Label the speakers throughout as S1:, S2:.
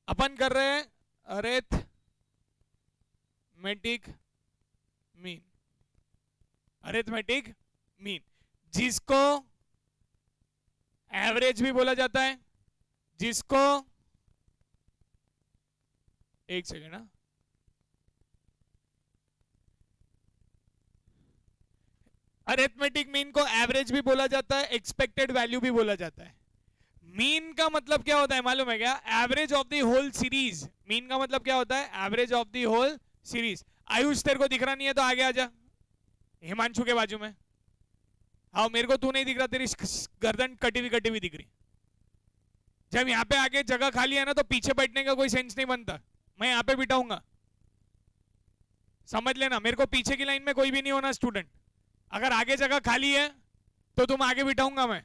S1: अपन कर रहे हैं अरेथमेटिक मीन, अरेथमेटिक मीन, जिसको एवरेज भी बोला जाता है, जिसको, एक सेकेंड ना, अरेथमेटिक मीन को एवरेज भी बोला जाता है, एक्सपेक्टेड वैल्यू भी बोला जाता है। मीन का मतलब क्या होता है मालूम है क्या? Average of the whole series. Mean का मतलब क्या होता है? Average of the whole series. Ayush तेरे को दिख रहा नहीं है तो आगे आजा, हिमांशु के बाजू में। हाँ मेरे को तू नहीं दिख रहा, तेरी गर्दन कटी हुई दिख रही। जब यहाँ पे आगे जगह खाली है ना तो पीछे बैठने का कोई सेंस नहीं बनता, मैं यहाँ पे बिठाऊंगा, समझ लेना। मेरे को पीछे की लाइन में कोई भी नहीं होना स्टूडेंट, अगर आगे जगह खाली है तो तुम आगे बिठाऊंगा मैं,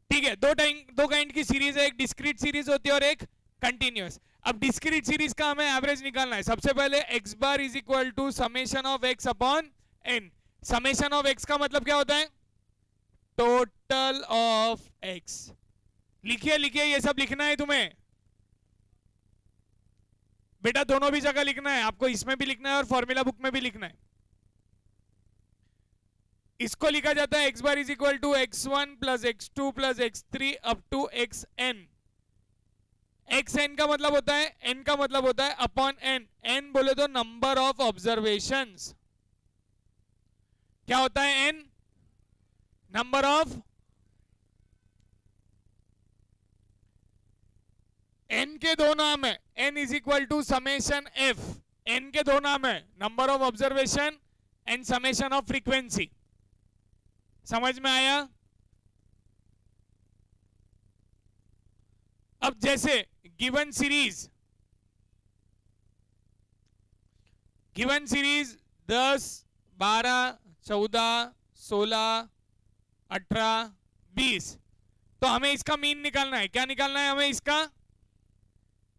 S1: ठीक है। दो काइंड की सीरीज है, एक डिस्क्रीट सीरीज होती है और एक कंटिन्यूअस। अब डिस्क्रीट सीरीज का हमें एवरेज निकालना है। सबसे पहले x bar is equal to summation of x upon n. Summation of x का मतलब क्या होता है? Total of x. लिखिए लिखिए, ये सब लिखना है तुम्हें बेटा, दोनों भी जगह लिखना है आपको, इसमें भी लिखना है और फॉर्मूला बुक में भी लिखना है। इसको लिखा जाता है x bar is equal to x one plus x two plus x three up to x n. X n का मतलब होता है, एन का मतलब होता है अपॉन एन। एन बोले तो नंबर ऑफ ऑब्जर्वेशंस। क्या होता है एन? नंबर ऑफ, एन के दो नाम है, n is equal to summation f. N के दो नाम है, number of observation and summation of frequency. समझ में आया? अब जैसे गिवन सीरीज 10, 12, 14, 16, 18, 20, तो हमें इसका मीन निकालना है। क्या निकालना है हमें इसका?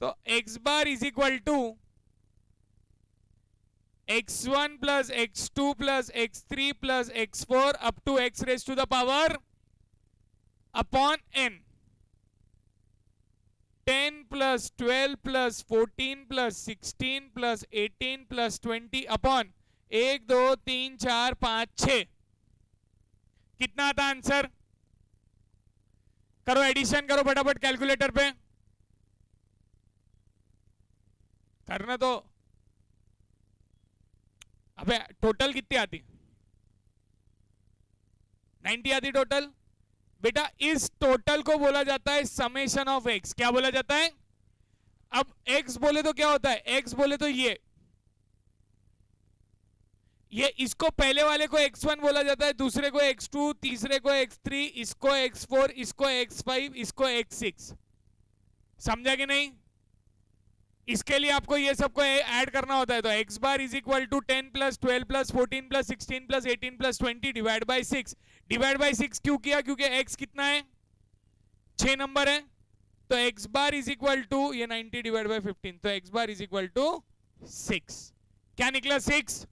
S1: तो x bar is equal to x1 plus x2 plus x3 plus x4 up to x raise to the power upon n। 10 plus 12 plus 14 plus 16 plus 18 plus 20 upon 1 2 3 4 5 6। कितना आता आंसर? करो एडिशन, करो फटाफट कैलकुलेटर पे, करना तो। अबे टोटल कितनी आती? 90 आती टोटल। बेटा इस टोटल को बोला जाता है समेशन ऑफ एक्स। क्या बोला जाता है? अब एक्स बोले तो क्या होता है? एक्स बोले तो ये इसको पहले वाले को x1 बोला जाता है, दूसरे को x2, तीसरे को x3, इसको x4, इसको x5, इसको x6। समझा कि नहीं? इसके लिए आपको ये सबको ऐड करना होता है। तो x bar is equal to 10 plus 12 plus 14 plus 16 plus 18 plus 20 divide by 6। Divide by 6 क्यों किया? क्योंकि x कितना है? 6 नंबर है। तो x bar is equal to, ये 90 डिवाइड बाई 15, तो x bar is equal to 6। क्या निकला? 6।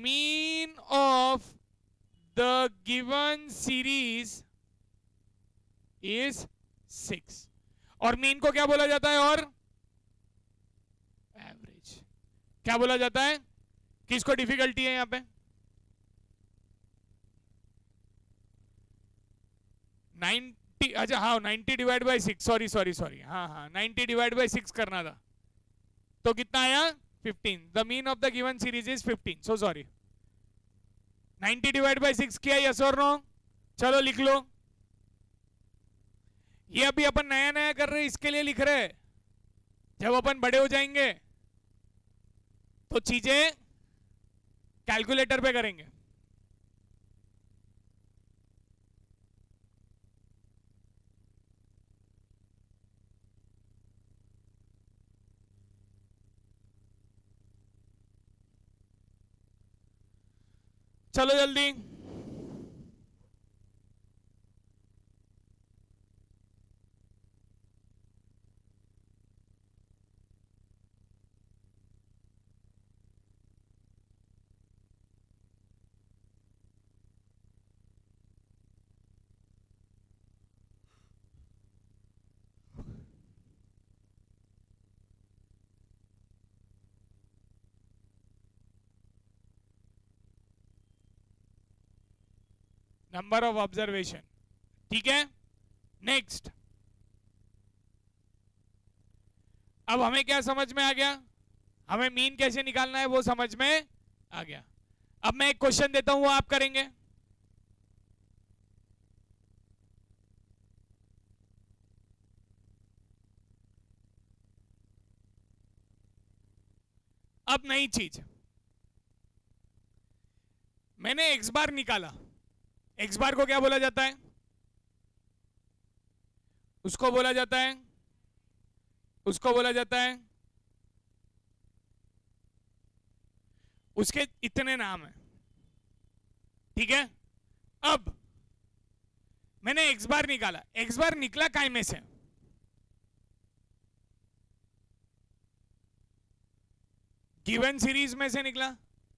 S1: Mean of the given series is 6। और मीन को क्या बोला जाता है? और एवरेज क्या बोला जाता है? किसको डिफिकल्टी है यहां पे? 90, अच्छा हाँ 90 divide by 6, sorry sorry sorry, हाँ हाँ 90 डिवाइड बाई 6 करना था। तो कितना आया? 15। The mean of the given series is 15, so sorry. 90 divide by 6 किया, यस और नो? चलो लिख लो। ये अभी अपन नया नया कर रहे हैं, इसके लिए लिख रहे हैं। जब अपन बड़े हो जाएंगे तो चीजें कैलकुलेटर पे करेंगे। चलो जल्दी। नंबर ऑफ ऑब्जर्वेशन, ठीक है। नेक्स्ट, अब हमें क्या समझ में आ गया, हमें मीन कैसे निकालना है वो समझ में आ गया। अब मैं एक क्वेश्चन देता हूं, वो आप करेंगे। अब नई चीज, मैंने एक्स बार निकाला। एक्स बार को क्या बोला जाता है? उसको बोला जाता है, उसको बोला जाता है, उसके इतने नाम हैं, ठीक है। अब मैंने एक्स बार निकाला, एक्स बार निकला काय में से? गिवन सीरीज में से निकला,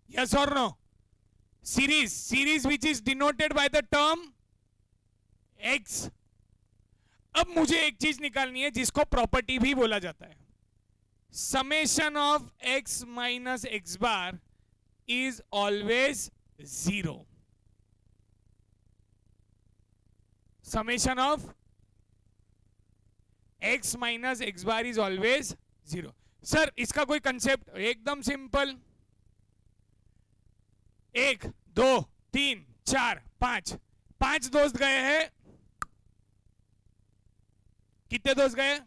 S1: यस और no? Series which is denoted by the term x. अब मुझे एक चीज निकालनी है जिसको प्रॉपर्टी भी बोला जाता है। Summation of x minus x bar is always zero. Summation of x minus x bar is always zero. Sir इसका कोई कंसेप्ट? एकदम सिंपल, 1 2 3 4 5, 5 दोस्त गए हैं। कितने दोस्त गए?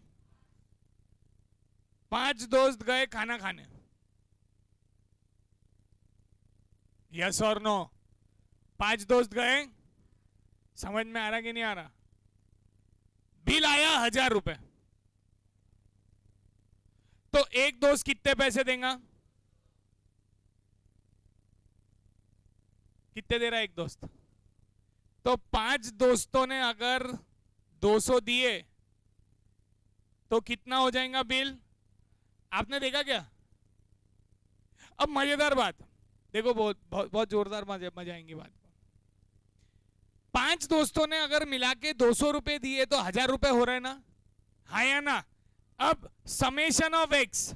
S1: 5 दोस्त गए खाना खाने, यस और नो? 5 दोस्त गए, समझ में आ रहा कि नहीं आ रहा? बिल आया 1000 रुपए, तो एक दोस्त कितने पैसे देगा? कितने दे रहा है एक दोस्त? तो 5 दोस्तों ने अगर 200 दिए तो कितना हो जाएगा बिल? आपने देखा क्या? अब मजेदार बात देखो, बहुत बहुत, बहुत जोरदार मजा आएंगी बात। 5 दोस्तों ने अगर मिला के 200 रुपए दिए तो 1000 रुपए हो रहे ना, हाँ या ना? अब समेशन ऑफ एक्स,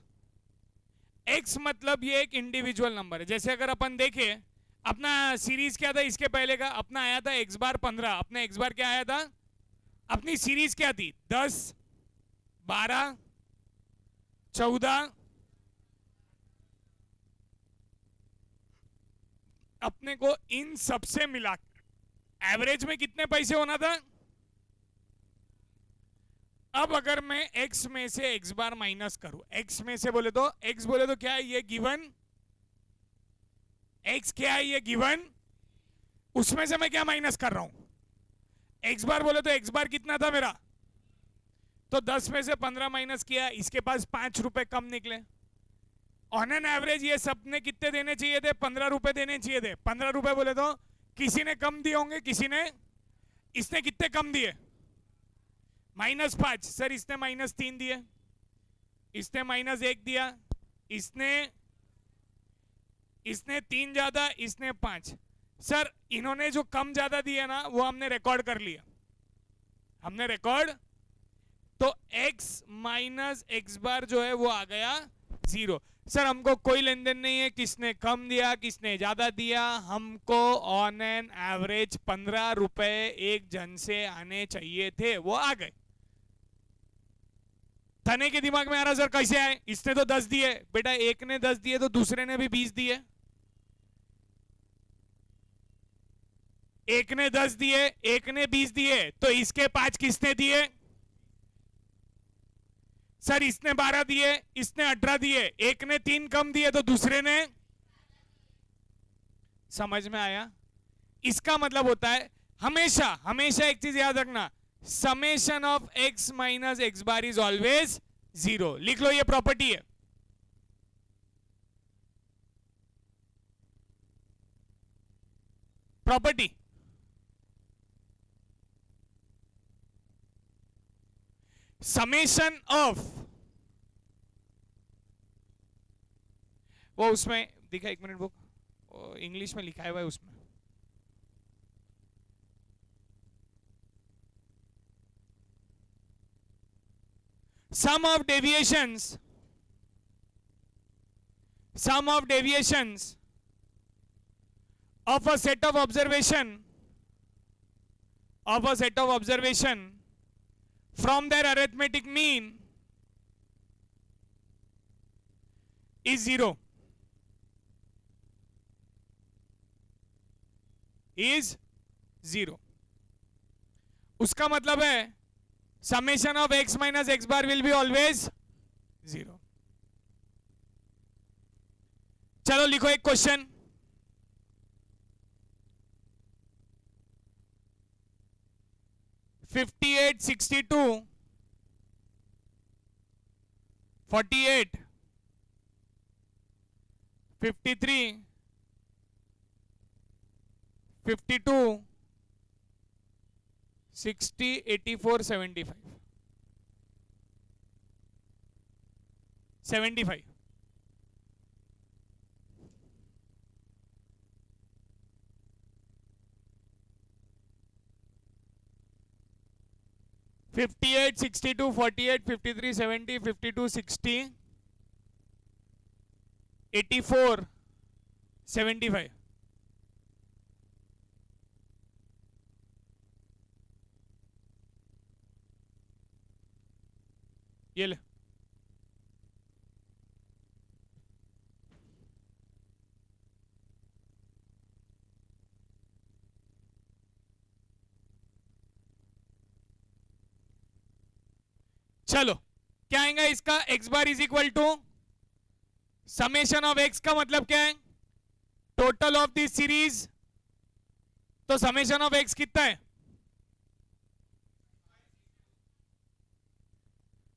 S1: एक्स मतलब ये एक इंडिविजुअल नंबर है। जैसे अगर अपन देखें, अपना सीरीज क्या था इसके पहले का? अपना आया था एक्स बार 15। अपना एक्स बार क्या आया था? अपनी सीरीज क्या थी? 10 12 14। अपने को इन सबसे मिला एवरेज में कितने पैसे होना था? अब अगर मैं x में से x बार माइनस करूं, x में से बोले तो x बोले तो क्या है ये? गिवन। x क्या है? ये गिवन। उसमें से मैं क्या माइनस कर रहा हूं? x बार बोले तो x बार कितना था मेरा? तो 10 में से 15 माइनस किया, इसके पास 5 रुपए कम निकले। ऑन एन एवरेज ये सबने कितने देने चाहिए थे? 15 रुपए देने चाहिए थे। 15 रुपए बोले तो किसी ने कम दिए होंगे, किसी ने। इसने कितने कम दिए? -5। सर इसने -3 दिए, इसने -1 दिया, इसने 3 ज्यादा, इसने 5। सर इन्होंने जो कम ज्यादा दिया ना वो हमने रिकॉर्ड कर लिया, हमने रिकॉर्ड। तो x माइनस एक्स बार जो है वो आ गया 0। सर हमको कोई लेन देन नहीं है किसने कम दिया किसने ज्यादा दिया, हमको ऑन एन एवरेज 15 रुपए एक जन से आने चाहिए थे, वो आ गए। तने के दिमाग में आ रहा सर कैसे आए? इसने तो 10 दिए बेटा, एक ने 10 दिए तो दूसरे ने भी 20 दिए। एक ने 10 दिए, एक ने 20 दिए, तो इसके 5 किसने दिए? सर इसने 12 दिए, इसने 18 दिए, एक ने 3 कम दिए तो दूसरे ने। समझ में आया? इसका मतलब होता है हमेशा हमेशा एक चीज याद रखना, summation of x minus x bar is always 0। लिख लो, ये प्रॉपर्टी है। प्रॉपर्टी समेशन ऑफ, वो उसमें दिखा, 1 मिनट बुक इंग्लिश में लिखा है उसमें। Sum of deviations of a set of observation of a set of observation from their arithmetic mean is 0. Is 0. उसका मतलब है summation of x minus x bar will be always 0. चलो लिखो एक क्वेश्चन. $58, $62, $48, $53, $52, $60, $84, $75. 75. $58, $62, $48, $53, $70, $52, $60, $84, $75. ये ले. चलो क्या आएगा इसका x bar is equal to summation of x का मतलब क्या है टोटल ऑफ दिस सीरीज. तो समेशन ऑफ x कितना है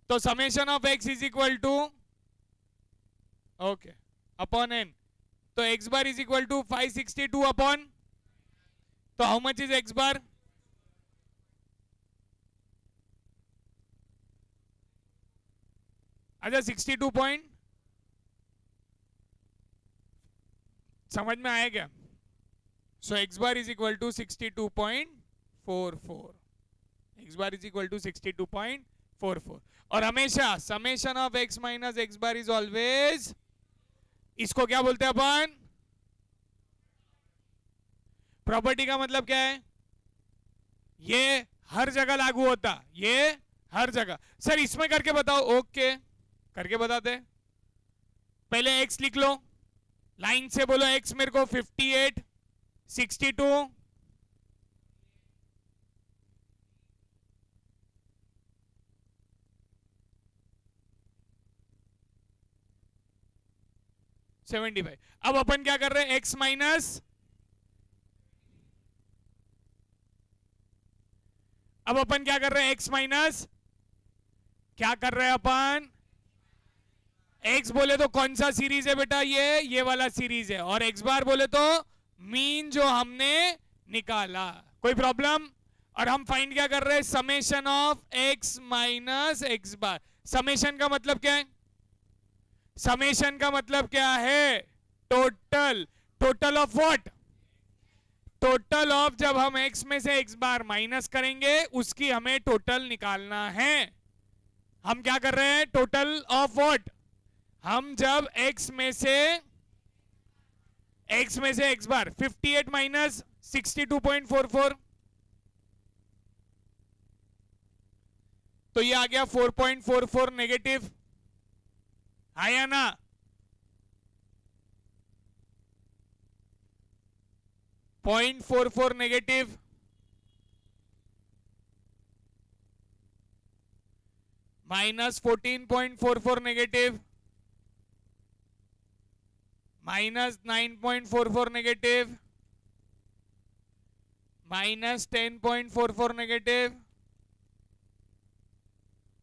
S1: तो summation of x is equal to okay upon n. तो x bar is equal to 562 upon तो how much is x bar अच्छा 62 पॉइंट समझ में आया क्या. So x bar is equal to 62.44. x bar is equal to 62.44 और हमेशा summation of x minus x bar is always इसको क्या बोलते हैं अपन प्रॉपर्टी का मतलब क्या है ये हर जगह लागू होता ये हर जगह. सर इसमें करके बताओ. ओके करके बताते. पहले x लिख लो लाइन से बोलो x मेरे को 58 62 75. अब अपन क्या कर रहे हैं x माइनस अब अपन क्या कर रहे हैं x माइनस क्या कर रहे हैं अपन x बोले तो कौन सा सीरीज है बेटा ये वाला सीरीज है और x बार बोले तो मीन जो हमने निकाला. कोई प्रॉब्लम. और हम फाइंड क्या कर रहे हैं summation of x minus x bar. Summation का मतलब क्या है समेशन का मतलब क्या है total. Total of what total of जब हम x में से x बार माइनस करेंगे उसकी हमें टोटल निकालना है. हम क्या कर रहे हैं टोटल ऑफ व्हाट हम जब x में से x बार 58 माइनस 62.44 तो ये आ गया 4.44 नेगेटिव आया ना. .44 negative minus 14.44 negative minus 9.44 negative minus 10.44 negative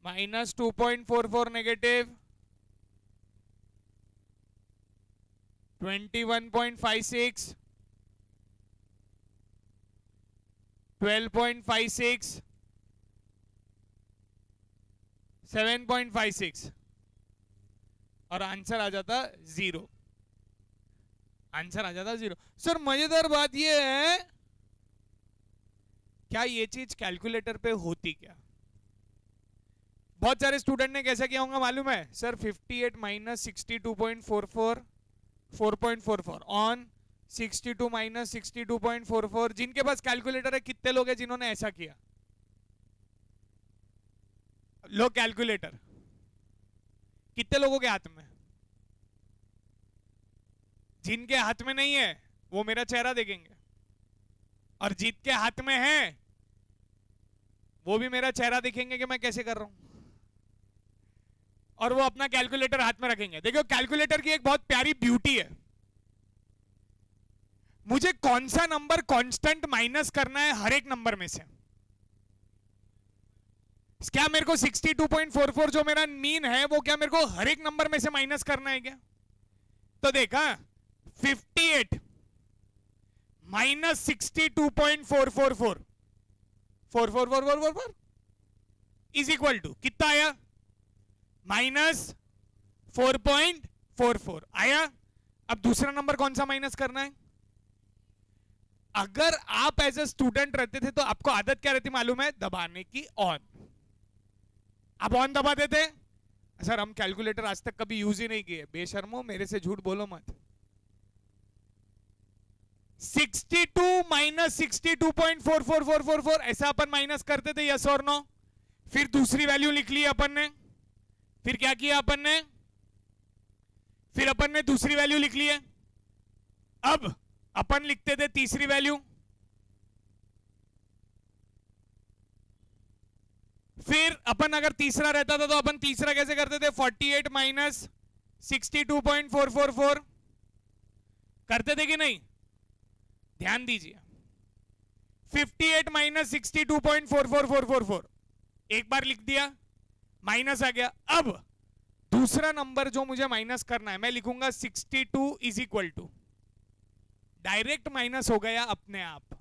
S1: minus 2.44 negative 21.56 12.56 7.56 और आंसर आ जाता 0. आंसर आ जाता 0. सर मजेदार बात ये है क्या ये चीज कैलकुलेटर पे होती क्या. बहुत सारे स्टूडेंट ने कैसा किया होगा मालूम है सर 58 माइनस 62.44 4.44 ऑन 62 माइनस 62.44। जिनके पास कैलकुलेटर है कितने लोग हैं जिन्होंने ऐसा किया? लो कैलकुलेटर, कितने लोगों के हाथ में? जिनके हाथ में नहीं है वो मेरा चेहरा देखेंगे, और जीत के हाथ में है वो भी मेरा चेहरा देखेंगे कि मैं कैसे कर रहा हूं, और वो अपना कैलकुलेटर हाथ में रखेंगे। देखो कैलकुलेटर की एक बहुत प्यारी ब्यूटी है, मुझे कौन सा नंबर कांस्टेंट माइनस करना है हर एक नंबर में से। क्या मेरे को 62.44 जो मेरा मीन है वो क्या मेरे को हर एक नंबर में से माइनस करना है क्या? तो देखा 58 माइनस 62.444 44444 इज इक्वल टू कितना आया? माइनस 4.44 आया। अब दूसरा नंबर कौन सा माइनस करना है? अगर आप एज ए स्टूडेंट रहते थे तो आपको आदत क्या रहती मालूम है? दबाने की ऑन। आप ऑन दबा देते। सर हम कैलकुलेटर आज तक कभी यूज ही नहीं किए। बेशर्मो, मेरे से झूठ बोलो मत। 62 माइनस 62.44444 ऐसा अपन माइनस करते थे, यस और नो? फिर दूसरी वैल्यू लिख ली अपन ने। फिर क्या किया अपन ने? फिर अपन ने दूसरी वैल्यू लिख ली है। अब अपन लिखते थे तीसरी वैल्यू। फिर अपन अगर तीसरा रहता था तो अपन तीसरा कैसे करते थे? 48 माइनस 62.444 करते थे कि नहीं? ध्यान दीजिए, 58 माइनस 62.44444 एक बार लिख दिया, माइनस आ गया। अब दूसरा नंबर जो मुझे माइनस करना है मैं लिखूंगा 62 is equal to, direct minus हो गया अपने आप।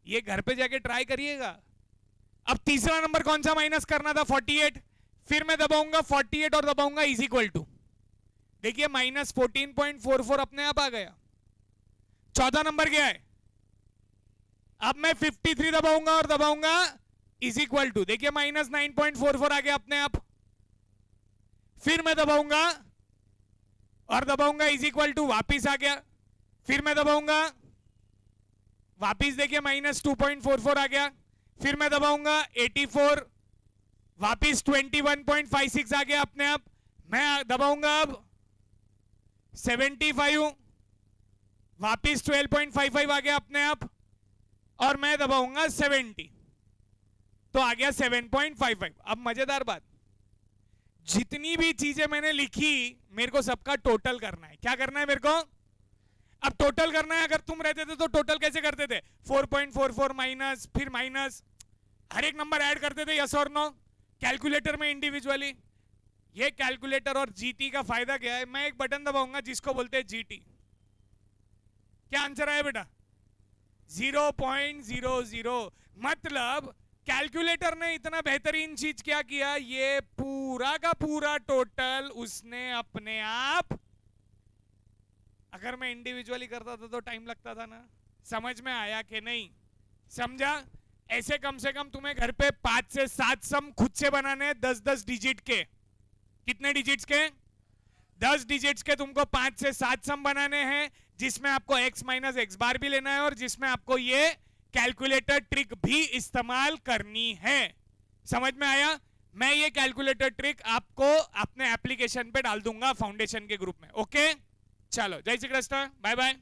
S1: ये घर पे जाके ट्राई करिएगा। अब तीसरा नंबर कौन सा माइनस करना था? 48। फिर मैं दबाऊंगा 48 और दबाऊंगा इज इक्वल टू, देखिए माइनस 14.44 अपने आप आ गया। चौथा नंबर क्या है? अब मैं 53 दबाऊंगा और दबाऊंगा इज इक्वल टू, देखिए माइनस 9.44 आ गया अपने आप। फिर मैं दबाऊंगा और दबाऊंगा इज इक्वल टू, वापिस आ गया। फिर मैं दबाऊंगा, वापिस देखिए माइनस 2.44 आ गया। फिर मैं दबाऊंगा 84, वापिस 21.56 आ गया अपने आप। मैं दबाऊंगा अब 75, वापिस 12.55 आ गया अपने आप। और मैं दबाऊंगा 70, तो आ गया 7.55। अब मजेदार बात, जितनी भी चीजें मैंने लिखी मेरे को सबका टोटल करना है। क्या करना है मेरे को? अब टोटल करना है। अगर तुम रहते थे तो टोटल कैसे करते थे? 4.44 माइनस, फिर माइनस, हर एक नंबर ऐड करते थे, यस और नो? कैलकुलेटर में इंडिविजुअली। ये कैलकुलेटर और जीटी का फायदा क्या है? मैं एक बटन दबाऊंगा जिसको बोलते हैं जीटी। क्या आंसर आया बेटा? 0.00। मतलब कैलकुलेटर ने इतना बेहतरीन चीज क्या किया, ये पूरा का पूरा टोटल उसने अपने आप। अगर मैं इंडिविजुअली करता था तो टाइम लगता था ना। समझ में आया कि नहीं? समझा? ऐसे कम से कम तुम्हें घर पे 5 से 7 सम खुद से बनाने हैं, 10-10 डिजिट के। कितने डिजिट्स के? 10 डिजिट्स के तुमको 5 से 7 सम बनाने हैं, जिसमें आपको x माइनस एक्स बार भी लेना है और जिसमें आपको ये कैलकुलेटर ट्रिक भी इस्तेमाल करनी है। समझ में आया? मैं ये कैलकुलेटर ट्रिक आपको अपने एप्लीकेशन पे डाल दूंगा फाउंडेशन के ग्रुप में। ओके, चलो जय श्री कृष्ण, बाय बाय।